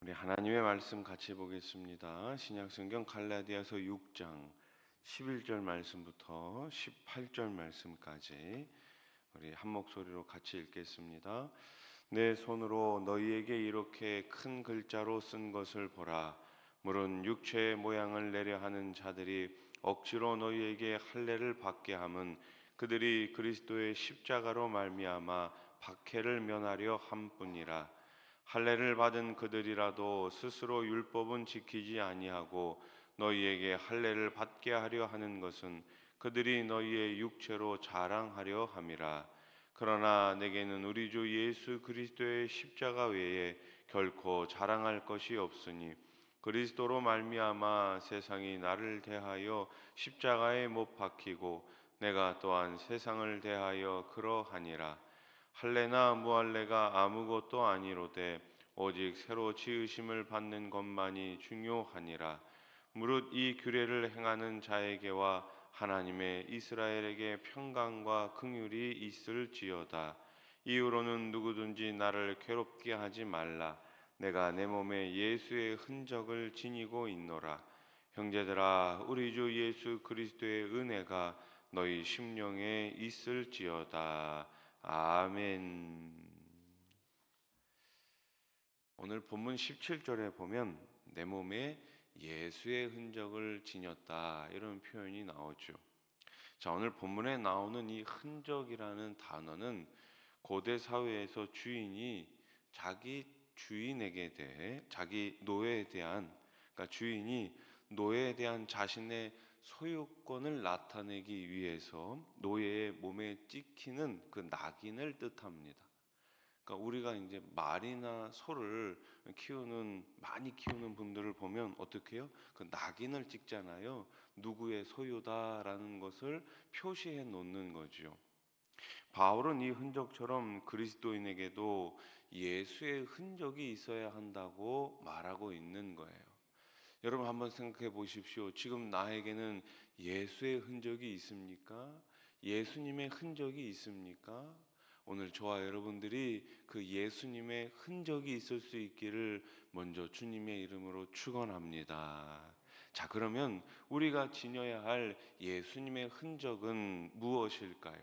우리 하나님의 말씀 같이 보겠습니다. 신약성경 갈라디아서 6장 11절 말씀부터 18절 말씀까지 우리 한 목소리로 같이 읽겠습니다. 내 손으로 너희에게 이렇게 큰 글자로 쓴 것을 보라. 물은 육체의 모양을 내려 하는 자들이 억지로 너희에게 할례를 받게 함은 그들이 그리스도의 십자가로 말미암아 박해를 면하려 함뿐이라. 할례를 받은 그들이라도 스스로 율법은 지키지 아니하고 너희에게 할례를 받게 하려 하는 것은 그들이 너희의 육체로 자랑하려 함이라. 그러나 내게는 우리 주 예수 그리스도의 십자가 외에 결코 자랑할 것이 없으니 그리스도로 말미암아 세상이 나를 대하여 십자가에 못 박히고 내가 또한 세상을 대하여 그러하니라. 할례나 무할례가 아무것도 아니로되 오직 새로 지으심을 받는 것만이 중요하니라. 무릇 이 규례를 행하는 자에게와 하나님의 이스라엘에게 평강과 긍휼이 있을지어다. 이후로는 누구든지 나를 괴롭게 하지 말라. 내가 내 몸에 예수의 흔적을 지니고 있노라. 형제들아, 우리 주 예수 그리스도의 은혜가 너희 심령에 있을지어다. 아멘. 오늘 본문 17절에 보면 내 몸에 예수의 흔적을 지녔다 이런 표현이 나오죠. 자, 오늘 본문에 나오는 이 흔적이라는 단어는 고대 사회에서 주인이 자기 주인에게 대해 자기 노예에 대한 그러니까 주인이 노예에 대한 자신의 소유권을 나타내기 위해서 노예의 몸에 찍히는 그 낙인을 뜻합니다. 그러니까 우리가 이제 말이나 소를 많이 키우는 분들을 보면 어떻게 해요? 그 낙인을 찍잖아요. 누구의 소유다라는 것을 표시해 놓는 거죠. 바울은 이 흔적처럼 그리스도인에게도 예수의 흔적이 있어야 한다고 말하고 있는 거예요. 여러분 한번 생각해 보십시오. 지금 나에게는 예수의 흔적이 있습니까? 예수님의 흔적이 있습니까? 오늘 저와 여러분들이 그 예수님의 흔적이 있을 수 있기를 먼저 주님의 이름으로 축원합니다. 자, 그러면 우리가 지녀야 할 예수님의 흔적은 무엇일까요?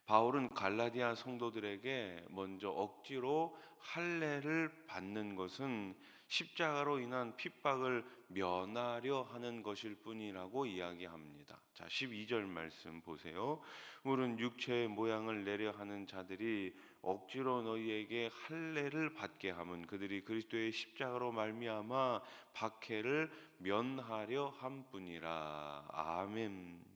바울은 갈라디아 성도들에게 먼저 억지로 할례를 받는 것은 십자가로 인한 핍박을 면하려 하는 것일 뿐이라고 이야기합니다. 자, 12절 말씀 보세요. 물은 육체의 모양을 내려 하는 자들이 억지로 너희에게 할례를 받게 함은 그들이 그리스도의 십자가로 말미암아 박해를 면하려 함뿐이라. 아멘.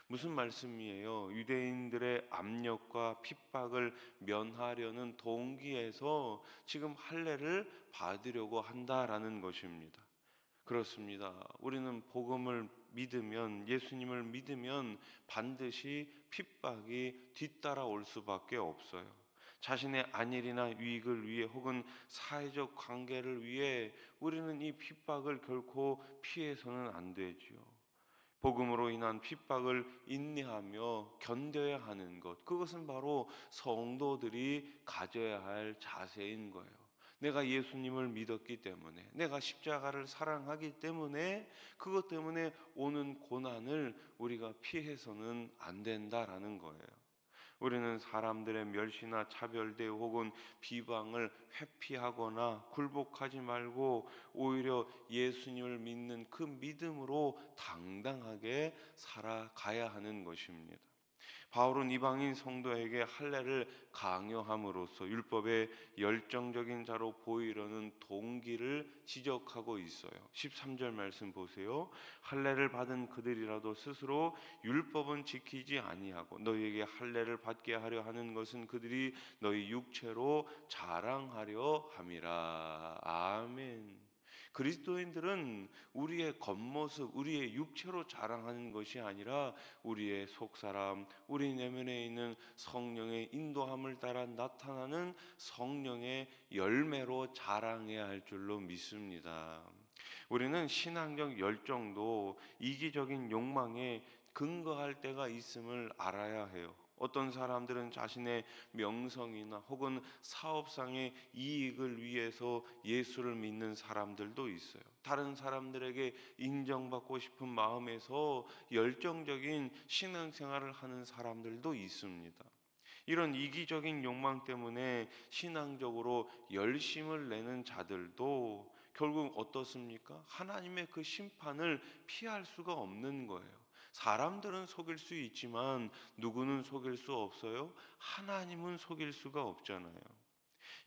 무슨 말씀이에요? 유대인들의 압력과 핍박을 면하려는 동기에서 지금 할례를 받으려고 한다라는 것입니다. 그렇습니다. 우리는 복음을 믿으면 예수님을 믿으면 반드시 핍박이 뒤따라올 수밖에 없어요. 자신의 안일이나 유익을 위해 혹은 사회적 관계를 위해 우리는 이 핍박을 결코 피해서는 안 되지요. 복음으로 인한 핍박을 인내하며 견뎌야 하는 것, 그것은 바로 성도들이 가져야 할 자세인 거예요. 내가 예수님을 믿었기 때문에, 내가 십자가를 사랑하기 때문에, 그것 때문에 오는 고난을 우리가 피해서는 안 된다라는 거예요. 우리는 사람들의 멸시나 차별대 혹은 비방을 회피하거나 굴복하지 말고 오히려 예수님을 믿는 그 믿음으로 당당하게 살아가야 하는 것입니다. 바울은 이방인 성도에게 할례를 강요함으로써 율법의 열정적인 자로 보이려는 동기를 지적하고 있어요. 13절 말씀 보세요. 할례를 받은 그들이라도 스스로 율법은 지키지 아니하고 너희에게 할례를 받게 하려 하는 것은 그들이 너희 육체로 자랑하려 함이라. 아멘. 그리스도인들은 우리의 겉모습, 우리의 육체로 자랑하는 것이 아니라 우리의 속사람, 우리 내면에 있는 성령의 인도함을 따라 나타나는 성령의 열매로 자랑해야 할 줄로 믿습니다. 우리는 신앙적 열정도 이기적인 욕망에 근거할 때가 있음을 알아야 해요. 어떤 사람들은 자신의 명성이나 혹은 사업상의 이익을 위해서 예수를 믿는 사람들도 있어요. 다른 사람들에게 인정받고 싶은 마음에서 열정적인 신앙생활을 하는 사람들도 있습니다. 이런 이기적인 욕망 때문에 신앙적으로 열심을 내는 자들도 결국 어떻습니까? 하나님의 그 심판을 피할 수가 없는 거예요. 사람들은 속일 수 있지만 누구는 속일 수 없어요? 하나님은 속일 수가 없잖아요.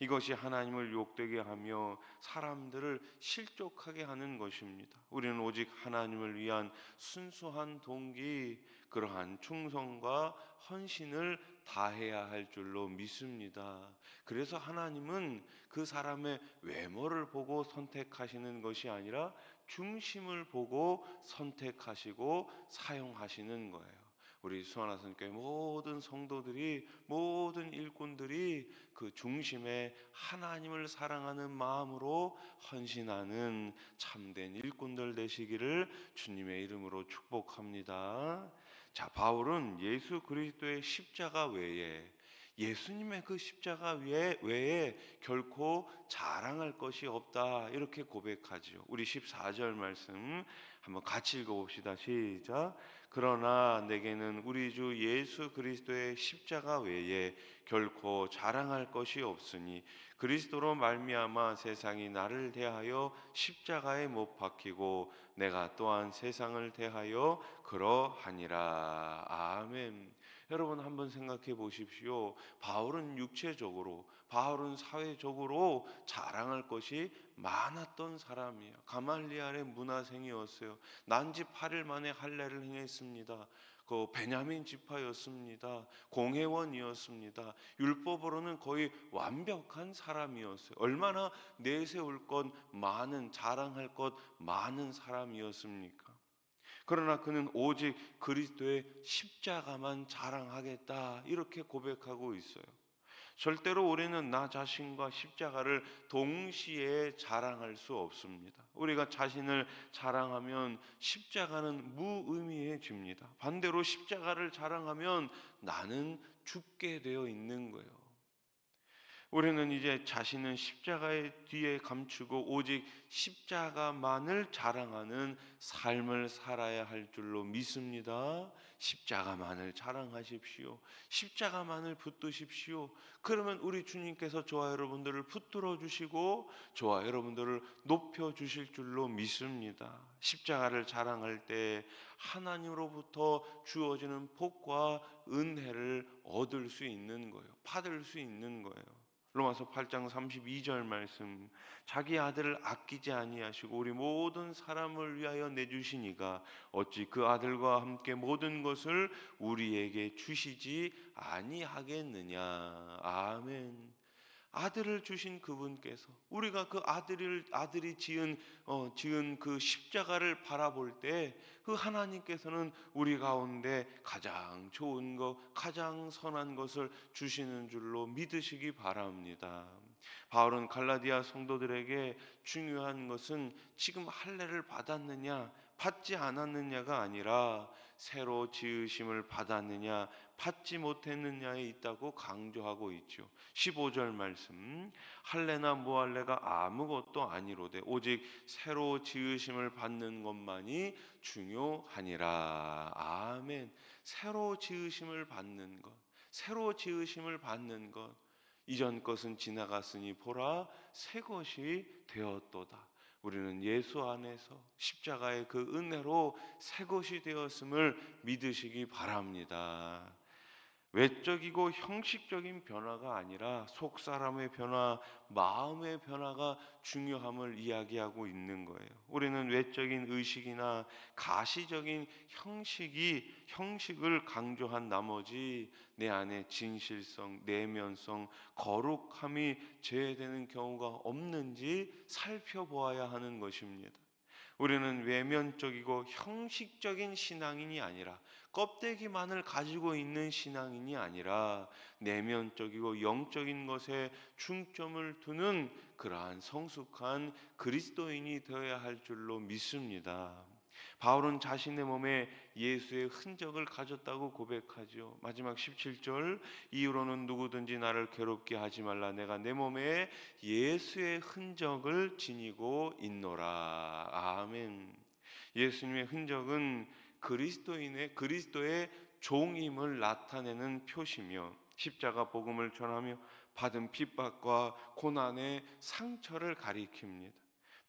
이것이 하나님을 욕되게 하며 사람들을 실족하게 하는 것입니다. 우리는 오직 하나님을 위한 순수한 동기, 그러한 충성과 헌신을 다해야 할 줄로 믿습니다. 그래서 하나님은 그 사람의 외모를 보고 선택하시는 것이 아니라 중심을 보고 선택하시고 사용하시는 거예요. 우리 수원하선교회 모든 성도들이, 모든 일꾼들이 그 중심에 하나님을 사랑하는 마음으로 헌신하는 참된 일꾼들 되시기를 주님의 이름으로 축복합니다. 자, 바울은 예수 그리스도의 십자가 외에, 예수님의 그 십자가 외에 결코 자랑할 것이 없다, 이렇게 고백하죠. 우리 14절 말씀 한번 같이 읽어봅시다. 시작. 그러나 내게는 우리 주 예수 그리스도의 십자가 외에 결코 자랑할 것이 없으니 그리스도로 말미암아 세상이 나를 대하여 십자가에 못 박히고 내가 또한 세상을 대하여 그러하니라. 아멘. 여러분 한번 생각해 보십시오. 바울은 육체적으로, 바울은 사회적으로 자랑할 것이 많았던 사람이에요. 가말리알의 문화생이었어요. 난지 8일 만에 할례를 행했습니다. 그 베냐민 지파였습니다. 공회원이었습니다. 율법으로는 거의 완벽한 사람이었어요. 얼마나 내세울 것 많은, 자랑할 것 많은 사람이었습니까? 그러나 그는 오직 그리스도의 십자가만 자랑하겠다, 이렇게 고백하고 있어요. 절대로 우리는 나 자신과 십자가를 동시에 자랑할 수 없습니다. 우리가 자신을 자랑하면 십자가는 무의미해집니다. 반대로 십자가를 자랑하면 나는 죽게 되어 있는 거예요. 우리는 이제 자신은 십자가의 뒤에 감추고 오직 십자가만을 자랑하는 삶을 살아야 할 줄로 믿습니다. 십자가만을 자랑하십시오. 십자가만을 붙드십시오. 그러면 우리 주님께서 저와 여러분들을 붙들어 주시고 저와 여러분들을 높여 주실 줄로 믿습니다. 십자가를 자랑할 때 하나님으로부터 주어지는 복과 은혜를 얻을 수 있는 거예요. 받을 수 있는 거예요. 로마서 8장 32절 말씀, 자기 아들을 아끼지 아니하시고 우리 모든 사람을 위하여 내주시니가 어찌 그 아들과 함께 모든 것을 우리에게 주시지 아니하겠느냐. 아멘. 아들을 주신 그분께서, 우리가 그 아들이 지은 그 십자가를 바라볼 때 그 하나님께서는 우리 가운데 가장 좋은 것, 가장 선한 것을 주시는 줄로 믿으시기 바랍니다. 바울은 갈라디아 성도들에게 중요한 것은 지금 할례를 받았느냐 받지 않았느냐가 아니라 새로 지으심을 받았느냐 받지 못했느냐에 있다고 강조하고 있죠. 15절 말씀, 할례나 무할례가 아무것도 아니로되 오직 새로 지으심을 받는 것만이 중요하니라. 아멘. 새로 지으심을 받는 것, 새로 지으심을 받는 것, 이전 것은 지나갔으니 보라 새 것이 되었도다. 우리는 예수 안에서 십자가의 그 은혜로 새 것이 되었음을 믿으시기 바랍니다. 외적이고 형식적인 변화가 아니라 속 사람의 변화, 마음의 변화가 중요함을 이야기하고 있는 거예요. 우리는 외적인 의식이나 가시적인 형식을 강조한 나머지 내 안에 진실성, 내면성, 거룩함이 제외되는 경우가 없는지 살펴보아야 하는 것입니다. 우리는 외면적이고 형식적인 신앙인이 아니라, 껍데기만을 가지고 있는 신앙인이 아니라 내면적이고 영적인 것에 중점을 두는 그러한 성숙한 그리스도인이 되어야 할 줄로 믿습니다. 바울은 자신의 몸에 예수의 흔적을 가졌다고 고백하죠. 마지막 17절, 이후로는 누구든지 나를 괴롭게 하지 말라. 내가 내 몸에 예수의 흔적을 지니고 있노라. 아멘. 예수님의 흔적은 그리스도의 종임을 나타내는 표시며, 십자가 복음을 전하며 받은 핍박과 고난의 상처를 가리킵니다.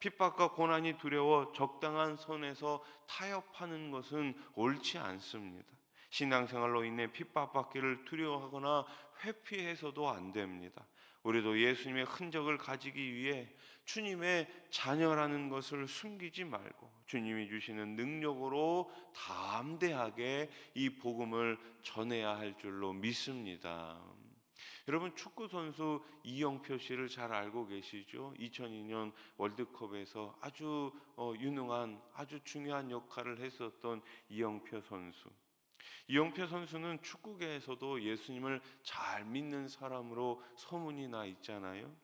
핍박과 고난이 두려워 적당한 선에서 타협하는 것은 옳지 않습니다. 신앙생활로 인해 핍박받기를 두려워하거나 회피해서도 안 됩니다. 우리도 예수님의 흔적을 가지기 위해 주님의 자녀라는 것을 숨기지 말고 주님이 주시는 능력으로 담대하게 이 복음을 전해야 할 줄로 믿습니다. 여러분, 축구 선수 이영표 씨를 잘 알고 계시죠? 2002년 월드컵에서 아주 유능한, 아주 중요한 역할을 했었던 이영표 선수. 이영표 선수는 축구계에서도 예수님을 잘 믿는 사람으로 소문이 나 있잖아요.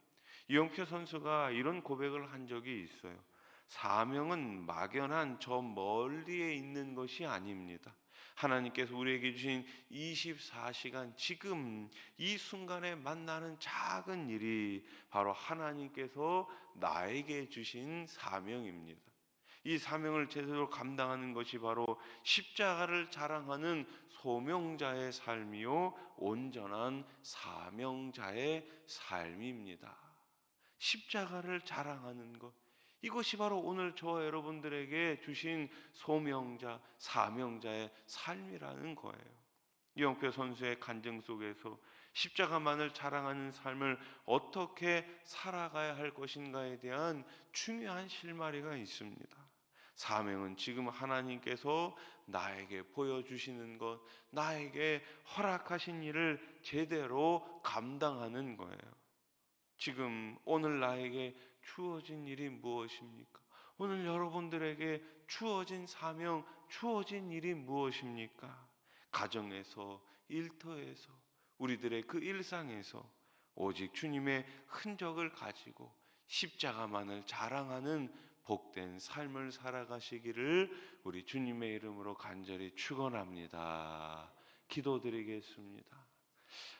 이영표 선수가 이런 고백을 한 적이 있어요. 사명은 막연한 저 멀리에 있는 것이 아닙니다. 하나님께서 우리에게 주신 24시간 지금 이 순간에 만나는 작은 일이 바로 하나님께서 나에게 주신 사명입니다. 이 사명을 제대로 감당하는 것이 바로 십자가를 자랑하는 소명자의 삶이요 온전한 사명자의 삶입니다. 십자가를 자랑하는 것, 이것이 바로 오늘 저와 여러분들에게 주신 소명자, 사명자의 삶이라는 거예요. 이영표 선수의 간증 속에서 십자가만을 자랑하는 삶을 어떻게 살아가야 할 것인가에 대한 중요한 실마리가 있습니다. 사명은 지금 하나님께서 나에게 보여주시는 것, 나에게 허락하신 일을 제대로 감당하는 거예요. 지금 오늘 나에게 주어진 일이 무엇입니까? 오늘 여러분들에게 주어진 사명, 주어진 일이 무엇입니까? 가정에서, 일터에서, 우리들의 그 일상에서 오직 주님의 흔적을 가지고 십자가만을 자랑하는 복된 삶을 살아가시기를 우리 주님의 이름으로 간절히 축원합니다. 기도드리겠습니다.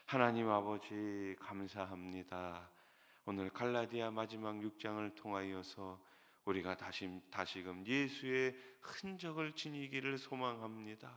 하나님 아버지, 감사합니다. 오늘 갈라디아 마지막 6장을 통하여서 우리가 다시금 예수의 흔적을 지니기를 소망합니다.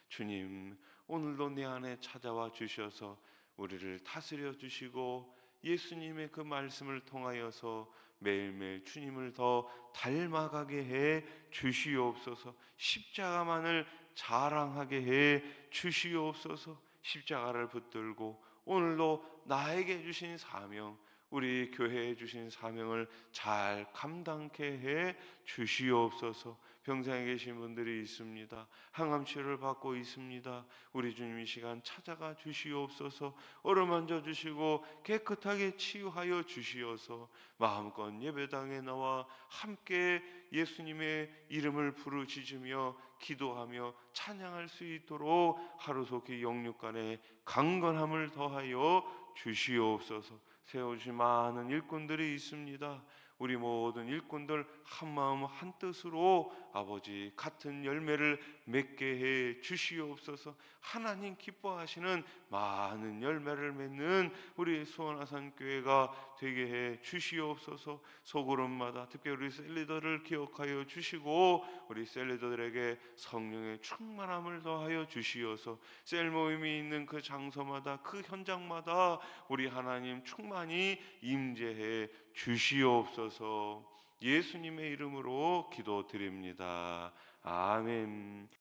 주님, 오늘도 내 안에 찾아와 주셔서 우리를 다스려 주시고 예수님의 그 말씀을 통하여서 매일매일 주님을 더 닮아가게 해 주시옵소서. 십자가만을 자랑하게 해 주시옵소서. 십자가를 붙들고 오늘도 나에게 주신 사명, 우리 교회에 주신 사명을 잘 감당케 해 주시옵소서. 병상에 계신 분들이 있습니다. 항암 치료를 받고 있습니다. 우리 주님 이 시간 찾아가 주시옵소서. 어루만져 주시고 깨끗하게 치유하여 주시어서 마음껏 예배당에 나와 함께 예수님의 이름을 부르짖으며 기도하며 찬양할 수 있도록 하루속히 영육간에 강건함을 더하여 주시옵소서. 세우신 많은 일꾼들이 있습니다. 우리 모든 일꾼들 한마음 한뜻으로 아버지 같은 열매를 맺게 해 주시옵소서. 하나님 기뻐하시는 많은 열매를 맺는 우리 수원아산교회가 되게 해 주시옵소서. 소그룹마다 특별히 우리 셀리더를 기억하여 주시고 우리 셀리더들에게 성령의 충만함을 더하여 주시어서 셀 모임이 있는 그 장소마다 그 현장마다 우리 하나님 충만히 임재해 주시옵소서. 예수님의 이름으로 기도드립니다. 아멘.